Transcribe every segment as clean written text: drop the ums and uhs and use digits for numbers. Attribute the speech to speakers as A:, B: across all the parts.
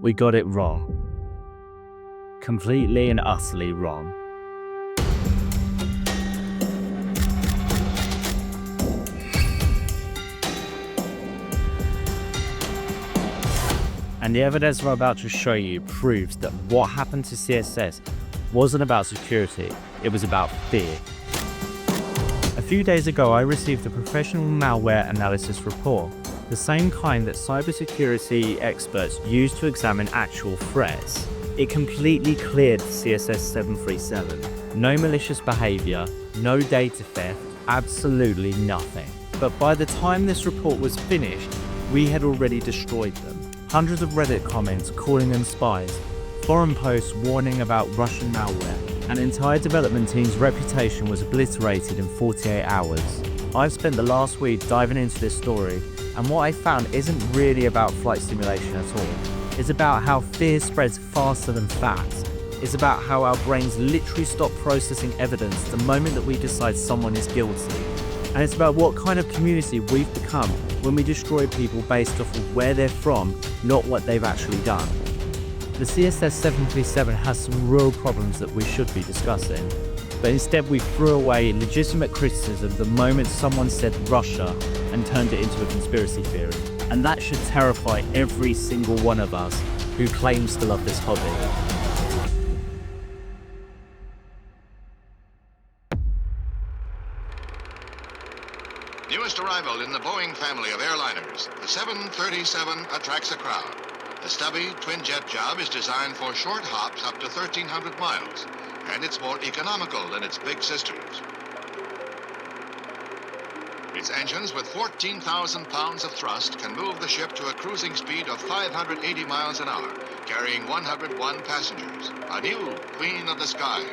A: We got it wrong. Completely and utterly wrong. And the evidence I'm about to show you proves that what happened to CSS wasn't about security, it was about fear. A few days ago, I received a professional malware analysis report, the same kind that cybersecurity experts use to examine actual threats. It completely cleared CSS 737. No malicious behavior, no data theft, absolutely nothing. But by the time this report was finished, we had already destroyed them. Hundreds of Reddit comments calling them spies, forum posts warning about Russian malware, an entire development team's reputation was obliterated in 48 hours. I've spent the last week diving into this story, and what I found isn't really about flight simulation at all. It's about how fear spreads faster than facts. It's about how our brains literally stop processing evidence the moment that we decide someone is guilty. And it's about what kind of community we've become when we destroy people based off of where they're from, not what they've actually done. The CSS 737 has some real problems that we should be discussing, but instead we threw away legitimate criticism the moment someone said Russia and turned it into a conspiracy theory. And that should terrify every single one of us who claims to love this hobby.
B: Newest arrival in the Boeing family of airliners, the 737 attracts a crowd. The stubby twin-jet job is designed for short hops up to 1,300 miles, and it's more economical than its big sisters. Its engines with 14,000 pounds of thrust can move the ship to a cruising speed of 580 miles an hour, carrying 101 passengers. A new queen of the skies.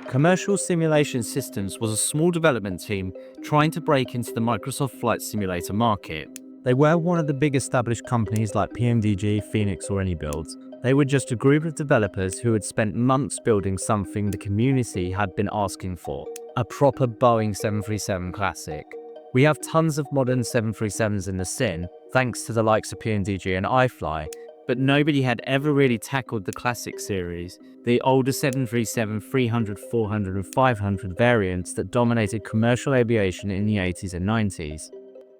A: Commercial Simulation Systems was a small development team trying to break into the Microsoft Flight Simulator market. They were one of the big established companies like PMDG, Phoenix, or AnyBuilds. They were just a group of developers who had spent months building something the community had been asking for, a proper Boeing 737 classic. We have tons of modern 737s in the SIN, thanks to the likes of PMDG and iFly, but nobody had ever really tackled the classic series, the older 737 300, 400 and 500 variants that dominated commercial aviation in the 80s and 90s.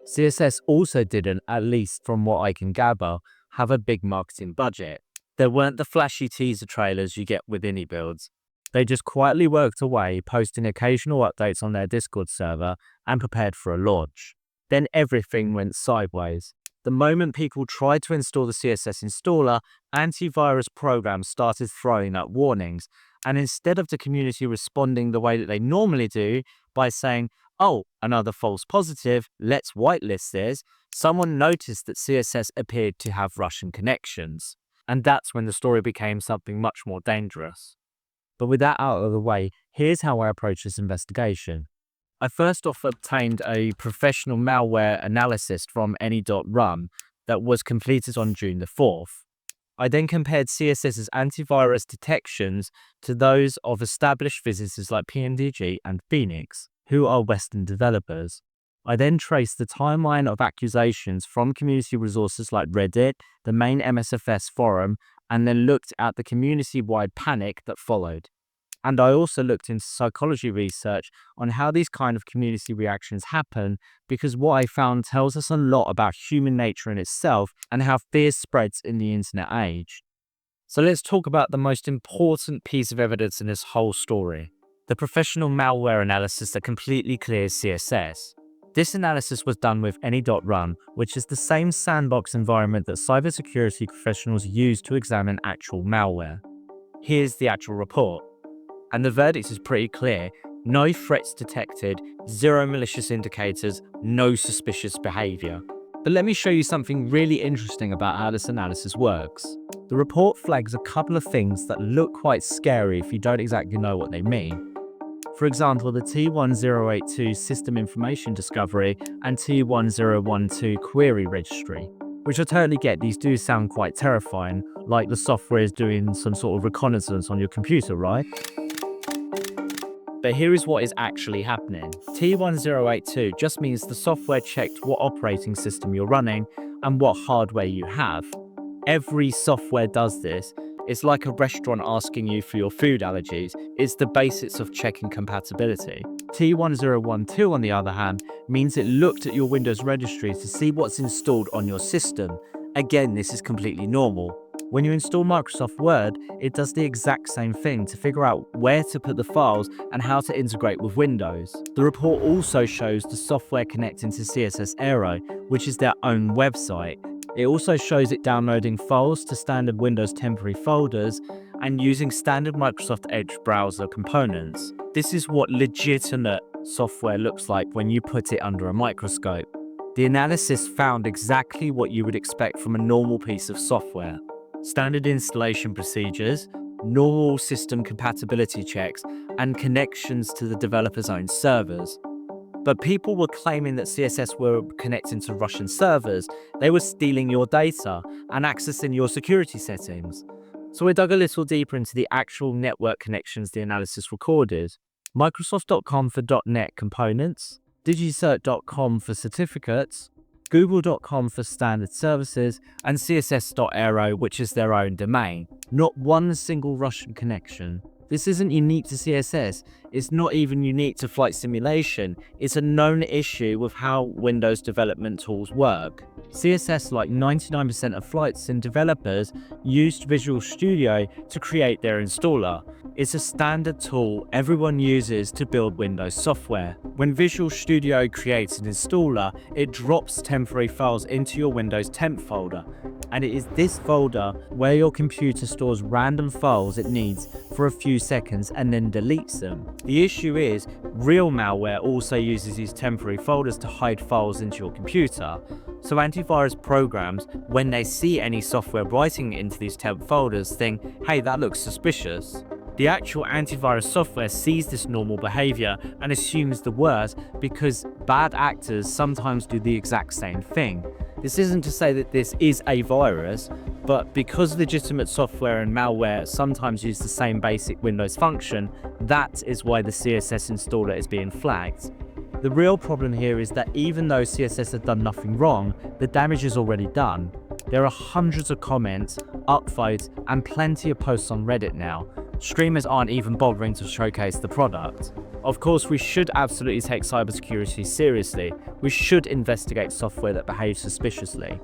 A: CSS also didn't, at least from what I can gather, have a big marketing budget. There weren't the flashy teaser trailers you get with indie builds. They just quietly worked away, posting occasional updates on their Discord server and prepared for a launch. Then everything went sideways. The moment people tried to install the CSS installer, antivirus programs started throwing up warnings, and instead of the community responding the way that they normally do by saying, "Oh, another false positive, let's whitelist this," someone noticed that CSS appeared to have Russian connections. And that's when the story became something much more dangerous. But with that out of the way, here's how I approached this investigation. I first off obtained a professional malware analysis from any.run that was completed on June the 4th. I then compared CSS's antivirus detections to those of established visitors like PMDG and Phoenix, who are Western developers. I then traced the timeline of accusations from community resources like Reddit, the main MSFS forum, and then looked at the community-wide panic that followed. And I also looked into psychology research on how these kind of community reactions happen, because what I found tells us a lot about human nature in itself and how fear spreads in the internet age. So let's talk about the most important piece of evidence in this whole story, the professional malware analysis that completely clears CSS. This analysis was done with any.run, which is the same sandbox environment that cybersecurity professionals use to examine actual malware. Here's the actual report. And the verdict is pretty clear. No threats detected, zero malicious indicators, no suspicious behavior. But let me show you something really interesting about how this analysis works. The report flags a couple of things that look quite scary if you don't exactly know what they mean. For example, the T1082 system information discovery and T1012 query registry, which I totally get. These do sound quite terrifying, like the software is doing some sort of reconnaissance on your computer, right? But here is what is actually happening. T1082 just means the software checked what operating system you're running, and what hardware you have. Every software does this. It's like a restaurant asking you for your food allergies. It's the basics of checking compatibility. T1012, on the other hand, means it looked at your Windows registry to see what's installed on your system. Again, this is completely normal. When you install Microsoft Word, it does the exact same thing to figure out where to put the files and how to integrate with Windows. The report also shows the software connecting to CSS Aero, which is their own website. It also shows it downloading files to standard Windows temporary folders and using standard Microsoft Edge browser components. This is what legitimate software looks like when you put it under a microscope. The analysis found exactly what you would expect from a normal piece of software. Standard installation procedures, normal system compatibility checks, and connections to the developer's own servers. But people were claiming that CSS were connecting to Russian servers. They were stealing your data and accessing your security settings. So we dug a little deeper into the actual network connections the analysis recorded. Microsoft.com for .NET components, digicert.com for certificates, google.com for standard services, and css.aero, which is their own domain. Not one single Russian connection. This isn't unique to CSS, it's not even unique to flight simulation, it's a known issue with how Windows development tools work. CSS, like 99% of flight sim developers, used Visual Studio to create their installer. It's a standard tool everyone uses to build Windows software. When Visual Studio creates an installer, it drops temporary files into your Windows temp folder, and it is this folder where your computer stores random files it needs for a few seconds and then deletes them. The issue is, real malware also uses these temporary folders to hide files into your computer. So antivirus programs, when they see any software writing into these temp folders, think, hey, that looks suspicious. The actual antivirus software sees this normal behavior and assumes the worst because bad actors sometimes do the exact same thing. This isn't to say that this is a virus, but because legitimate software and malware sometimes use the same basic Windows function, that is why the CSS installer is being flagged. The real problem here is that even though CSS had done nothing wrong, the damage is already done. There are hundreds of comments, upvotes, and plenty of posts on Reddit now. Streamers aren't even bothering to showcase the product. Of course, we should absolutely take cybersecurity seriously. We should investigate software that behaves suspiciously.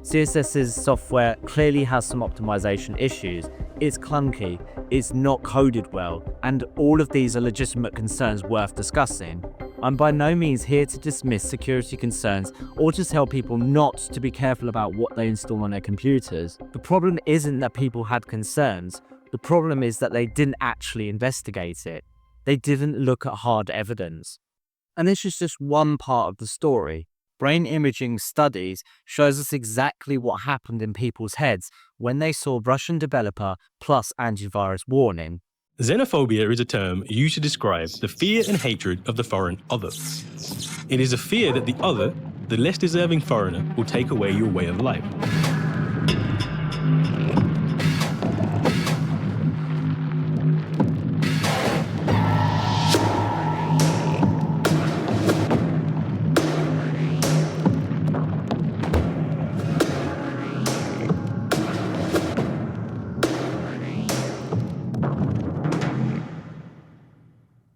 A: CSS's software clearly has some optimization issues. It's clunky, it's not coded well, and all of these are legitimate concerns worth discussing. I'm by no means here to dismiss security concerns or to tell people not to be careful about what they install on their computers. The problem isn't that people had concerns. The problem is that they didn't actually investigate it. They didn't look at hard evidence. And this is just one part of the story. Brain imaging studies shows us exactly what happened in people's heads when they saw Russian developer plus antivirus warning.
C: Xenophobia is a term used to describe the fear and hatred of the foreign other. It is a fear that the other, the less deserving foreigner, will take away your way of life.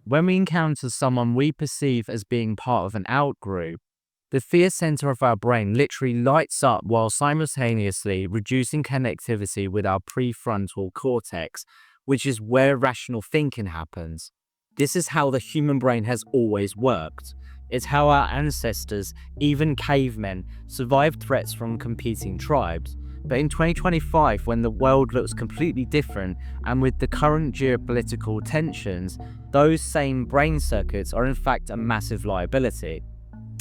A: When we encounter someone we perceive as being part of an out-group, the fear center of our brain literally lights up while simultaneously reducing connectivity with our prefrontal cortex, which is where rational thinking happens. This is how the human brain has always worked. It's how our ancestors, even cavemen, survived threats from competing tribes. But in 2025, when the world looks completely different, and with the current geopolitical tensions, those same brain circuits are in fact a massive liability.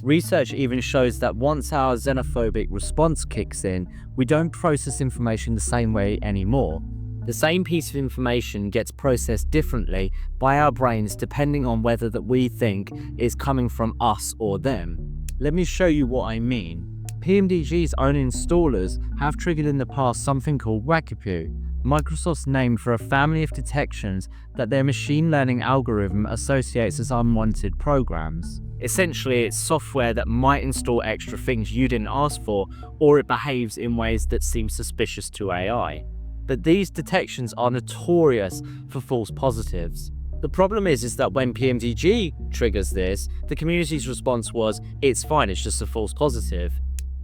A: Research even shows that once our xenophobic response kicks in, we don't process information the same way anymore. The same piece of information gets processed differently by our brains depending on whether that we think is coming from us or them. Let me show you what I mean. PMDG's own installers have triggered in the past something called Wakipu, Microsoft's name for a family of detections that their machine learning algorithm associates as unwanted programs. Essentially, it's software that might install extra things you didn't ask for, or it behaves in ways that seem suspicious to AI. But these detections are notorious for false positives. The problem is that when PMDG triggers this, the community's response was, it's fine, it's just a false positive.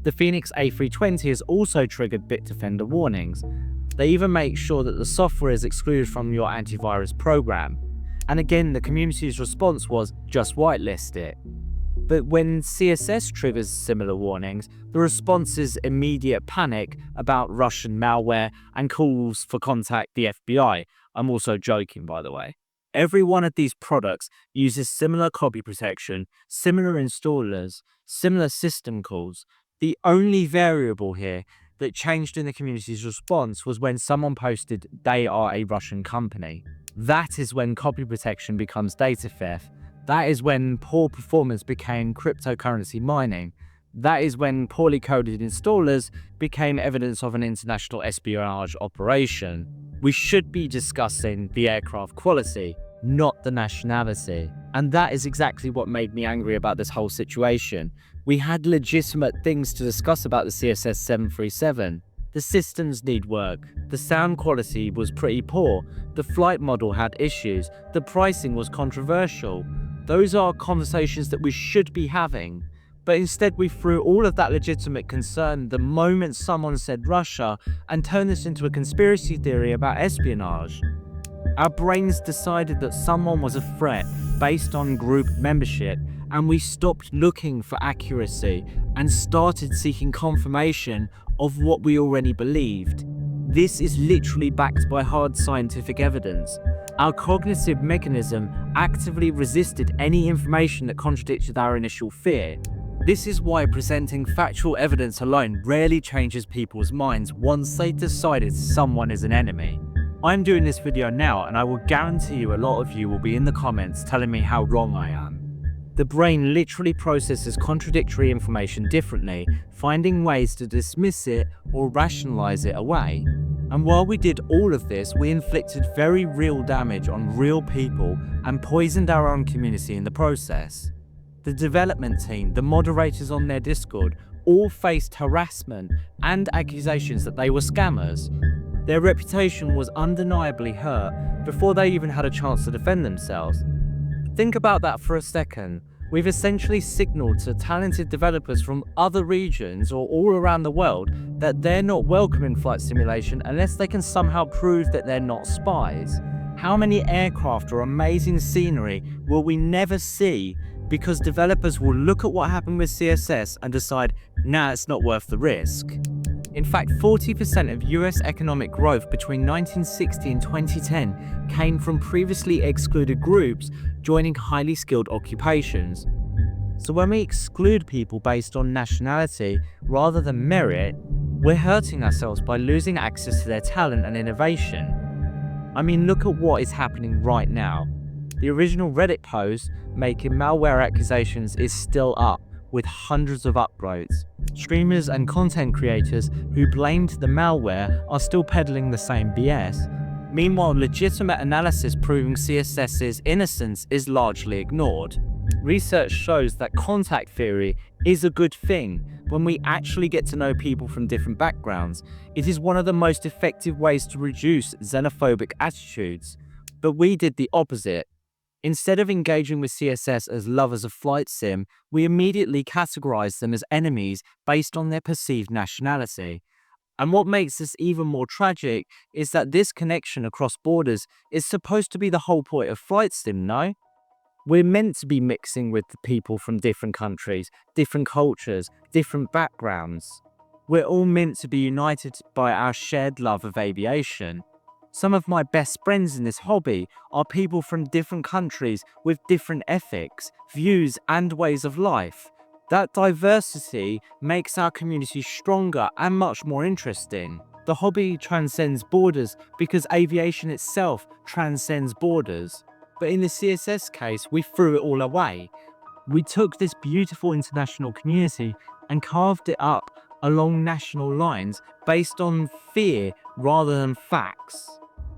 A: The Phoenix A320 has also triggered Bitdefender warnings. They even make sure that the software is excluded from your antivirus program. And again, the community's response was, just whitelist it. But when CSS triggers similar warnings, the response is immediate panic about Russian malware and calls for contact the FBI. I'm also joking, by the way. Every one of these products uses similar copy protection, similar installers, similar system calls. The only variable here that changed in the community's response was when someone posted they are a Russian company. That is when copy protection becomes data theft. That is when poor performance became cryptocurrency mining. That is when poorly coded installers became evidence of an international espionage operation. We should be discussing the aircraft quality, not the nationality. And that is exactly what made me angry about this whole situation. We had legitimate things to discuss about the CSS 737. The systems need work. The sound quality was pretty poor. The flight model had issues. The pricing was controversial. Those are conversations that we should be having. But instead we threw all of that legitimate concern the moment someone said Russia and turned this into a conspiracy theory about espionage. Our brains decided that someone was a threat based on group membership, and we stopped looking for accuracy and started seeking confirmation of what we already believed. This is literally backed by hard scientific evidence. Our cognitive mechanism actively resisted any information that contradicted our initial fear. This is why presenting factual evidence alone rarely changes people's minds once they decided someone is an enemy. I'm doing this video now, and I will guarantee you a lot of you will be in the comments telling me how wrong I am. The brain literally processes contradictory information differently, finding ways to dismiss it or rationalize it away. And while we did all of this, we inflicted very real damage on real people and poisoned our own community in the process. The development team, the moderators on their Discord, all faced harassment and accusations that they were scammers. Their reputation was undeniably hurt before they even had a chance to defend themselves. Think about that for a second. We've essentially signaled to talented developers from other regions or all around the world that they're not welcome in flight simulation unless they can somehow prove that they're not spies. How many aircraft or amazing scenery will we never see because developers will look at what happened with CSS and decide, nah, it's not worth the risk. In fact, 40% of US economic growth between 1960 and 2010 came from previously excluded groups joining highly skilled occupations. So when we exclude people based on nationality rather than merit, we're hurting ourselves by losing access to their talent and innovation. I mean, look at what is happening right now. The original Reddit post making malware accusations is still up, with hundreds of upvotes. Streamers and content creators who blamed the malware are still peddling the same BS. Meanwhile, legitimate analysis proving CSS's innocence is largely ignored. Research shows that contact theory is a good thing. When we actually get to know people from different backgrounds, it is one of the most effective ways to reduce xenophobic attitudes. But we did the opposite. Instead of engaging with CSS as lovers of flight sim, we immediately categorized them as enemies based on their perceived nationality. And what makes this even more tragic is that this connection across borders is supposed to be the whole point of flight sim, no? We're meant to be mixing with the people from different countries, different cultures, different backgrounds. We're all meant to be united by our shared love of aviation. Some of my best friends in this hobby are people from different countries with different ethics, views, and ways of life. That diversity makes our community stronger and much more interesting. The hobby transcends borders because aviation itself transcends borders. But in the CSS case, we threw it all away. We took this beautiful international community and carved it up along national lines based on fear rather than facts.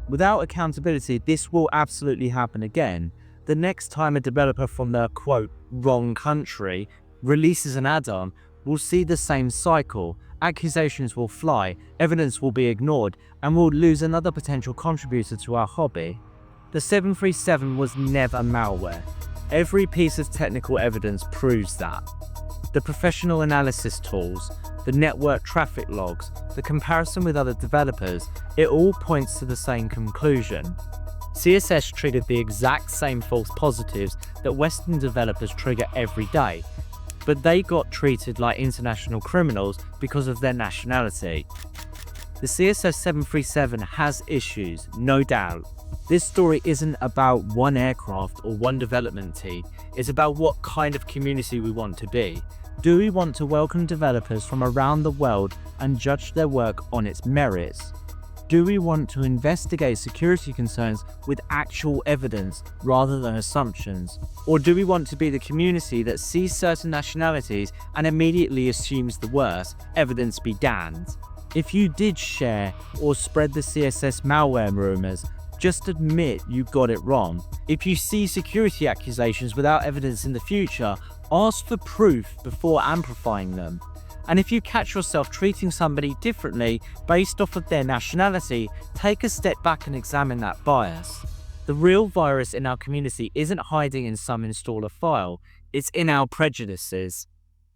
A: Without accountability, this will absolutely happen again. the next time a developer from the quote wrong country releases an add-on, we'll see the same cycle. Accusations will fly, evidence will be ignored, and we'll lose another potential contributor to our hobby. The 737 was never malware. Every piece of technical evidence proves that. The professional analysis tools, the network traffic logs, the comparison with other developers, it all points to the same conclusion. CSS triggered the exact same false positives that Western developers trigger every day, but they got treated like international criminals because of their nationality. The CSS 737 has issues, no doubt. This story isn't about one aircraft or one development team, it's about what kind of community we want to be. Do we want to welcome developers from around the world and judge their work on its merits? Do we want to investigate security concerns with actual evidence rather than assumptions? Or do we want to be the community that sees certain nationalities and immediately assumes the worst, evidence be damned? If you did share or spread the CSS malware rumors, just admit you got it wrong. If you see security accusations without evidence in the future, ask for proof before amplifying them. And if you catch yourself treating somebody differently based off of their nationality, take a step back and examine that bias. The real virus in our community isn't hiding in some installer file, it's in our prejudices.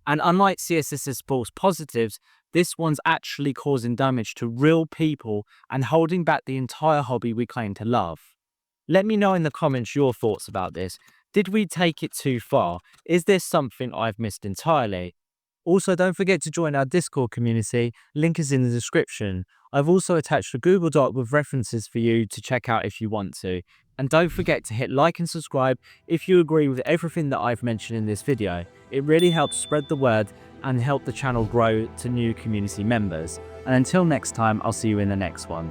A: And unlike CSS's false positives, this one's actually causing damage to real people and holding back the entire hobby we claim to love. Let me know in the comments your thoughts about this. Did we take it too far? Is there something I've missed entirely? Also, don't forget to join our Discord community, link is in the description. I've also attached a Google Doc with references for you to check out if you want to. And don't forget to hit like and subscribe if you agree with everything that I've mentioned in this video. It really helps spread the word and help the channel grow to new community members. And until next time, I'll see you in the next one.